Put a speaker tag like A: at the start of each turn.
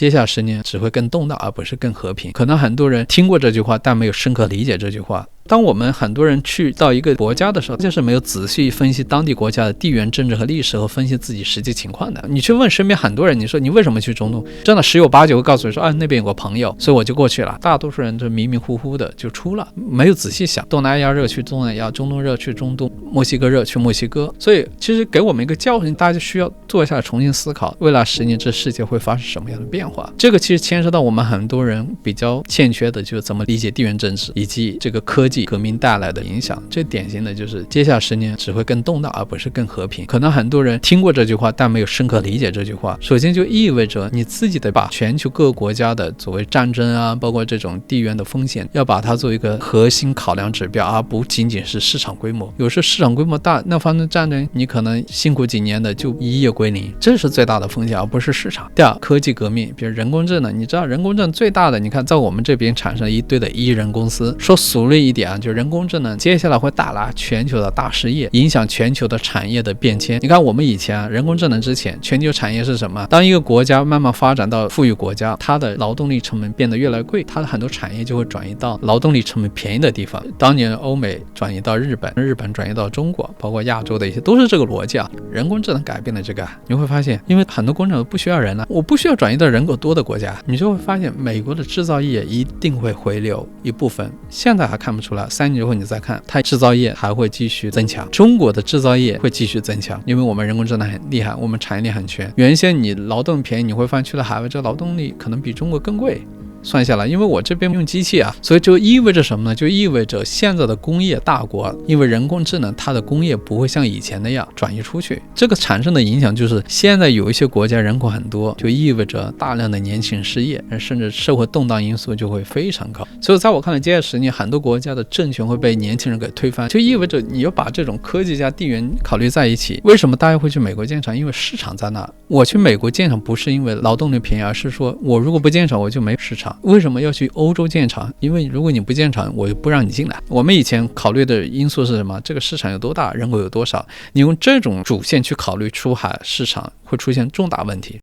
A: 接下来10年只会更动荡，而不是更和平。可能很多人听过这句话，但没有深刻理解这句话。当我们很多人去到一个国家的时候，就是没有仔细分析当地国家的地缘政治和历史，和分析自己实际情况的。你去问身边很多人，你说你为什么去中东，真的10有8九会告诉你说，那边有个朋友，所以我就过去了。大多数人就迷迷糊糊的就出了，没有仔细想。东南亚热去东南亚，中东热去中东，墨西哥热去墨西哥。所以其实给我们一个教训，大家就需要坐下来重新思考，未来10年这世界会发生什么样的变化。这个其实牵涉到我们很多人比较欠缺的，就是怎么理解地缘政治以及这个科技革命带来的影响。最典型的就是接下来10年只会更动荡，而不是更和平。可能很多人听过这句话，但没有深刻理解这句话。首先就意味着你自己得把全球各个国家的所谓战争啊，包括这种地缘的风险，要把它做一个核心考量指标，而不仅仅是市场规模。有时候市场规模大，那发生战争，你可能辛苦几年的就一夜归零，这是最大的风险，而不是市场。第二，科技革命，比如人工智能，你知道人工智能最大的，你看在我们这边产生了一堆的一人公司。说俗了一点啊，就人工智能接下来会带来全球的大失业，影响全球的产业的变迁。你看我们以前人工智能之前，全球产业是什么？当一个国家慢慢发展到富裕国家，它的劳动力成本变得越来越贵，它的很多产业就会转移到劳动力成本便宜的地方。当年欧美转移到日本，日本转移到中国，包括亚洲的一些，都是这个逻辑啊。人工智能改变了这个，你会发现，因为很多工厂不需要人了，我不需要转移到人口多的国家，你就会发现美国的制造业一定会回流一部分。现在还看不出来，3年后你再看，它制造业还会继续增强，中国的制造业会继续增强，因为我们人工智能很厉害，我们产业链很全。原先你劳动便宜，你会发现去了海外，这劳动力可能比中国更贵。算下来，因为我这边用机器啊，所以就意味着什么呢？就意味着现在的工业大国，因为人工智能，它的工业不会像以前那样转移出去。这个产生的影响就是，现在有一些国家人口很多，就意味着大量的年轻人失业，甚至社会动荡因素就会非常高。所以在我看来，接下来10年，很多国家的政权会被年轻人给推翻，就意味着你要把这种科技加地缘考虑在一起。为什么大家会去美国建厂？因为市场在那。我去美国建厂不是因为劳动力便宜，而是说我如果不建厂，我就没市场。为什么要去欧洲建厂？因为如果你不建厂，我就不让你进来。我们以前考虑的因素是什么？这个市场有多大，人口有多少？你用这种主线去考虑出海市场，会出现重大问题。